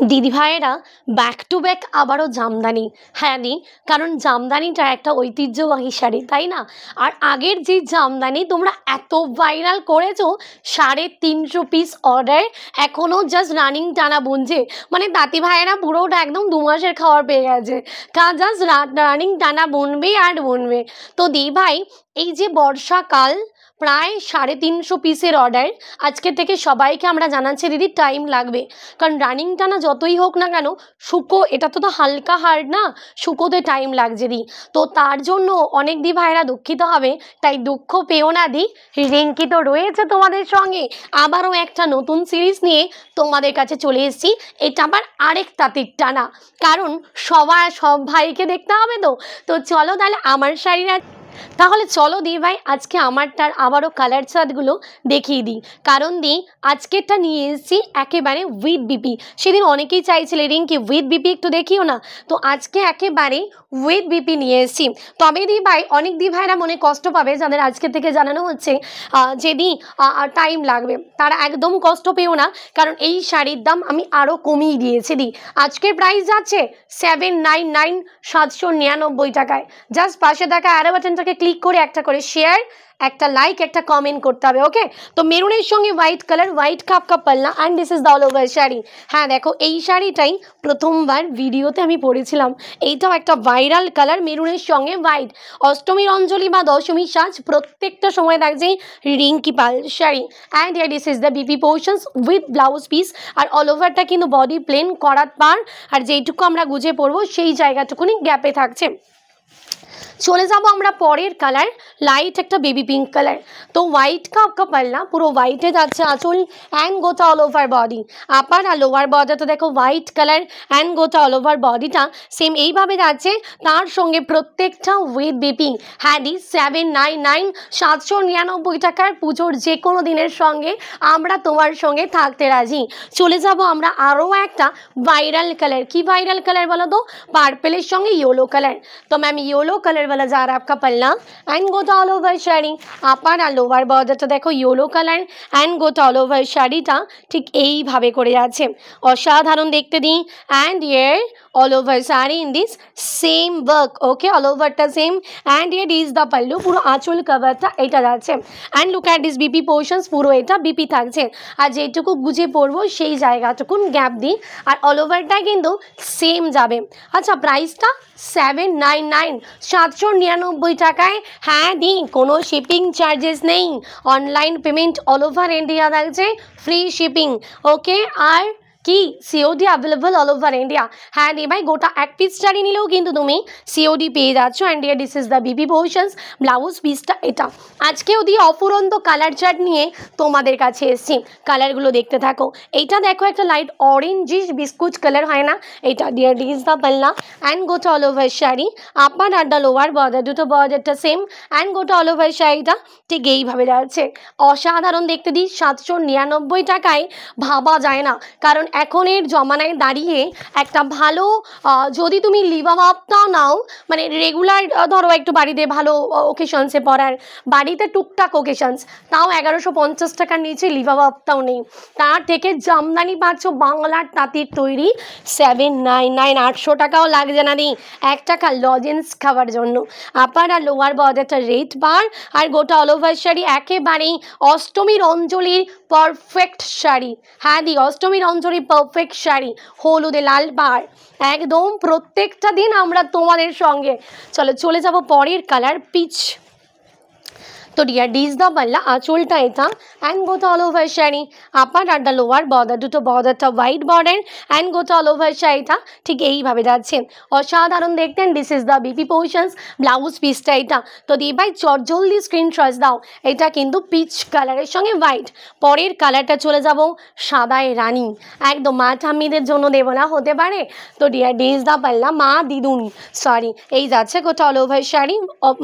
দিদি ভাইয়েরা back to back আবারও জামদানি। হ্যাঁ দি, কারণ জামদানিটা একটা ঐতিহ্যবাহী শাড়ি, তাই না? আর আগের যে জামদানি তোমরা এত ভাইরাল করেছো, 350 পিস অর্ডার, এখনও জাস্ট রানিং টানা বুনছে। মানে তাঁতি ভাইয়েরা পুরোটা একদম 2 মাসের খাবার পেয়ে গেছে, জাস্ট রানিং টানা বুনবে আর বুনবে। তো দি ভাই, এই যে বর্ষাকাল, প্রায় 350 পিসের অর্ডার, আজকে থেকে সবাইকে আমরা জানাচ্ছি দিদি টাইম লাগবে, কারণ রানিং টানা যতই হোক না কেন শুকো, এটা তো হালকা হার্ড না, শুকোতে টাইম লাগছে দি। তো তার জন্য অনেক দি ভাইরা দুঃখিত হবে, তাই দুঃখ পেও না দি। রিঙ্কি তো রয়েছে তোমাদের সঙ্গে, আবারও একটা নতুন সিরিজ নিয়ে তোমাদের কাছে চলে এসেছি। এটা আবার আরেক তাঁতির টানা, কারণ সব ভাইকে দেখতে হবে। তো চলো তাহলে আমার শাড়িরা, তাহলে চলো দি ভাই আজকে আমারটার আবারও কালার চার্টগুলো দেখিয়ে দিই। কারণ দি আজকেরটা নিয়ে এসেছি একেবারে উইথ বিপি। সেদিন অনেকেই চাইছিলে রিঙ্কি উইথ বিপি একটু দেখিও না, তো আজকে একেবারে উইথ বিপি নিয়ে এসেছি। তবে দি ভাই অনেক দি ভাইরা মনে কষ্ট পাবে, যাদের আজকে থেকে জানানো হচ্ছে যে দি টাইম লাগবে, তারা একদম কষ্ট পেও না, কারণ এই শাড়ির দাম আমি আরও কমিয়ে দিয়েছি দি। আজকের প্রাইস যাচ্ছে 799, 799 টাকায়। জাস্ট পাশে থাকা অ্যারো বাটনটাকে ক্লিক করে একটা করে শেয়ার, একটা লাইক, একটা কমেন্ট করতে হবে, ওকে? তো মেরুনের সঙ্গে হোয়াইট কালার, হোয়াইট কাপকা পাল্লা, and this is the all over sari. হ্যাঁ দেখো, এই শাড়িটাই প্রথমবার ভিডিওতে আমি পরেছিলাম। এইটাও একটা ভাইরাল কালার, মেরুনের সঙ্গে হোয়াইট। অষ্টমীর অঞ্জলি বা দশমীর সাজ প্রত্যেকটা সময় দেখছি Rinki Pal sari. And here this is the BP portions with blouse piece, আর অল ওভারটা কিন্তু বডি প্লেন করাত পার, আর যেইটুকু আমরা গুজে পরবো সেই জায়গাটুকুনি গ্যাপে থাকছে। চলে যাব আমরা পরের কালার, লাইট একটা বেবি পিঙ্ক কালার। তো হোয়াইট কাপকা পাল্লা, পুরো হোয়াইটে যাচ্ছে আঁচল and gota all over body. আপার আর লোয়ার বডিটা দেখো white colour and gota all over বডিটা সেম এইভাবে যাচ্ছে, তার সঙ্গে প্রত্যেকটা উইথ বিপি। হ্যাঁ দি 799, 799 টাকার পুজোর যে কোনো দিনের সঙ্গে আমরা তোমার সঙ্গে থাকতে রাজি। চলে যাব আমরা আরও একটা ভাইরাল কালার। কি ভাইরাল কালার বলো তো? পার্পেলের সঙ্গে ইয়েলো কালার। তো ম্যাম ইয়েলো কালার वाला जा रहा है आपका पल्ला एंड गोटा ऑल ओवर শাড়ি। আপার আর লোয়ার বর্ডারটা দেখো yellow colour and gota all over শাড়িটা ঠিক এইভাবে করে যাচ্ছে, অসাধারণ দেখতে দিই। And here all over sari in this same work, okay? All ওভারটা same, and here is the pallu, পুরো আঁচল কভারটা এটা যাচ্ছে। And look at this BP portions, পুরো এটা বিপি থাকছে, আর যেটুকু গুজে পড়বো সেই জায়গাটুকুন গ্যাপ দিই, আর অল ওভারটা কিন্তু সেম যাবে। আচ্ছা, প্রাইসটা 799, 799 টাকায়। হ্যাঁ দি, কোনো শিপিং চার্জেস নেই, online payment all over India থাকছে, ফ্রি শিপিং, ওকে? আর কি COD available all over India. হ্যাঁ দি ভাই, গোটা এক পিস শাড়ি নিলেও কিন্তু তুমি সিওডি পেয়ে যাচ্ছ। And year this is the BP portions, blouse পিসটা এটা। আজকেও দি অফুরন্ত কালার চার্ট নিয়ে তোমাদের কাছে এসেছি, কালারগুলো দেখতে থাকো। এইটা দেখো একটা লাইট অরেঞ্জিশ বিস্কুট কালার, হয় না? এটা ডিয়ার দিস দ্য পাল্লা and gota all over sari. Upper are the lower border, দুটো বর্ডারটা same, and gota all over শাড়িটা ঠিক এইভাবে যাচ্ছে, অসাধারণ দেখতে দিই। 799 টাকায় ভাবা যায় না, কারণ এখনের জমানায় দাঁড়িয়ে একটা ভালো, যদি তুমি লিভাবাপটা নাও, মানে রেগুলার ধরো একটু বাড়িতে ভালো ওকেশনসে পরার, বাড়িতে টুকটাক ওকেশনস, তাও 1150 টাকার নিচে লিভাবাপটাও নেই। তার থেকে জামদানি পাচ্ছ বাংলার তাঁতির তৈরি 799, 800 টাকাও লাগছে না দিই, 1 টাকা লজেন্স খাওয়ার জন্য। আপার আর লোয়ার বর্ডারটা রেড বার, আর গোটা অল ওভার শাড়ি একেবারেই অষ্টমীর অঞ্জলির পারফেক্ট শাড়ি। হ্যাঁ দি, অষ্টমীর অঞ্জলির পারফেক্ট শাড়ি, হলুদে লাল বার, একদম প্রত্যেকটা দিন আমরা তোমাদের সঙ্গে। চলো চলে যাব পরের কালার, পিচ। তো ডিয়ার ডিস দ্য পাল্লা, আঁচলটা এটা and gota all over sari. Upper are the lower border, দুটো বর্ডারটা white border and gota all over শাড়িটা ঠিক এইভাবে যাচ্ছে, অসাধারণ দেখতেন। This is the BP portions, blouse পিসটা এটা। তো দি ভাই জলদি স্ক্রিনশট দাও, এটা কিন্তু পিচ কালারের সঙ্গে হোয়াইট। পরের কালারটা চলে যাব সাদায় রানী, একদম মা ঠাম্মিদের জন্য দেবো না, হতে পারে? তো ডিয়ার ডিস দ্য পাল্লা, মা দিদুন সরি, এই যাচ্ছে গোটা অল ওভার শাড়ি,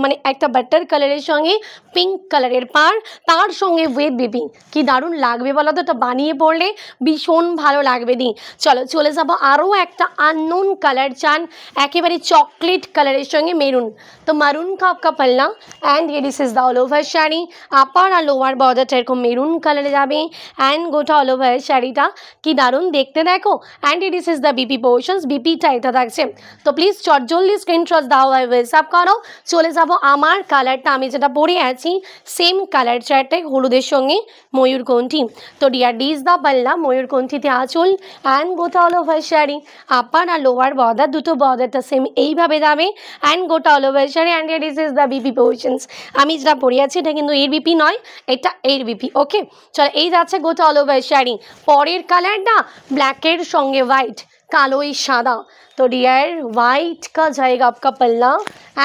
মানে একটা বাটার কালারের সঙ্গে পিঙ্ক কালারের পার, তার সঙ্গে উইথ বিপি। কি দারুণ লাগবে বলো তো, এটা বানিয়ে পড়লে ভীষণ ভালো লাগবে। দি চলো চলে যাবো আরও একটা আননোন কালার চান, একেবারে চকলেট কালারের সঙ্গে মেরুন। তো মারুন का पल्ला एंड ये this is the all over sari. Upper আর লোয়ার বর্ডারটা এরকম মেরুন কালারে যাবে অ্যান্ড গোটা অল ওভার শাড়িটা কি দারুণ দেখতে দেখো। And this is the BP portions, বিপিটা এটা থাকছে। তো প্লিজ চটজলদি স্ক্রিনশট দাও আর হোয়াটসঅ্যাপ করো। চলে যাবো আমার কালারটা, আমি যেটা পরে আছি সেম কালার চারটায় হলুদের সঙ্গে ময়ূরকণ্ঠী। তো ডিয়ার ডিস দ্য পাল্লা, ময়ূরকণ্ঠীতে আঁচল and gota all over sari. Upper আর লোয়ার বর্ডার দুটো বর্ডারটা সেম এইভাবে যাবে and gota all over sari. And this is the BP portions. আমি যেটা পরে আছি এটা কিন্তু এর বিপি নয়, এটা এর বিপি। ওকে চলো এই যাচ্ছে গোটা অল ওভার শাড়ি। পরের কালারটা ব্ল্যাকের সঙ্গে হোয়াইট, কালোই সাদা। तो डियर वाइट का जाएगा आपका पल्ला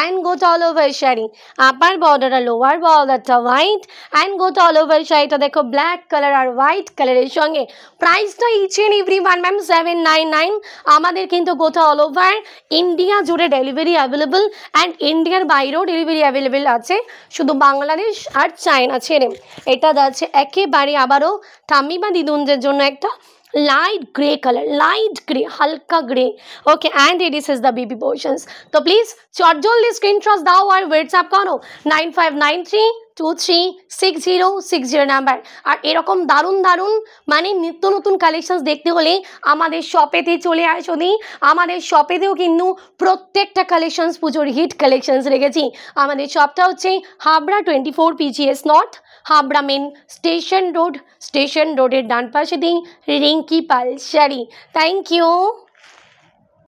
एंड गोटा all over sari. Upper border और लोअर बॉर्डरটা হোয়াইট एंड गोटा ऑल ओवर শাড়িটা দেখো ব্ল্যাক কালার আর হোয়াইট কালারের সঙ্গে। প্রাইসটা each and every one ma'am 799। আমাদের কিন্তু গোটা অল ওভার ইন্ডিয়া জুড়ে ডেলিভারি অ্যাভেলেবল অ্যান্ড ইন্ডিয়ার বাইরেও ডেলিভারি অ্যাভেলেবেল আছে, শুধু বাংলাদেশ আর চায়না ছেড়ে। এটা যাচ্ছে একেবারে আবারও ঠাম্মি বা দিদুনদের জন্য একটা light grey colour, light grey, हल्का grey. Okay and this is the BP portions. तो प्लीज जल्दी स्क्रीनशॉट दाओ और व्हाट्सएप करो 9593236060 নাম্বার। আর এরকম দারুণ দারুণ মানে নিত্য নতুন কালেকশনস দেখতে হলে আমাদের শপেতে চলে আসো। দি আমাদের শপেতেও কিন্তু প্রত্যেকটা কালেকশনস পুজোর হিট কালেকশনস রেখেছি। আমাদের শপটা হচ্ছে Habra 24 PGS north, Habra main station road, station রোডের ডান পাশে দিই রিঙ্কি পাল শাড়ি। Thank you.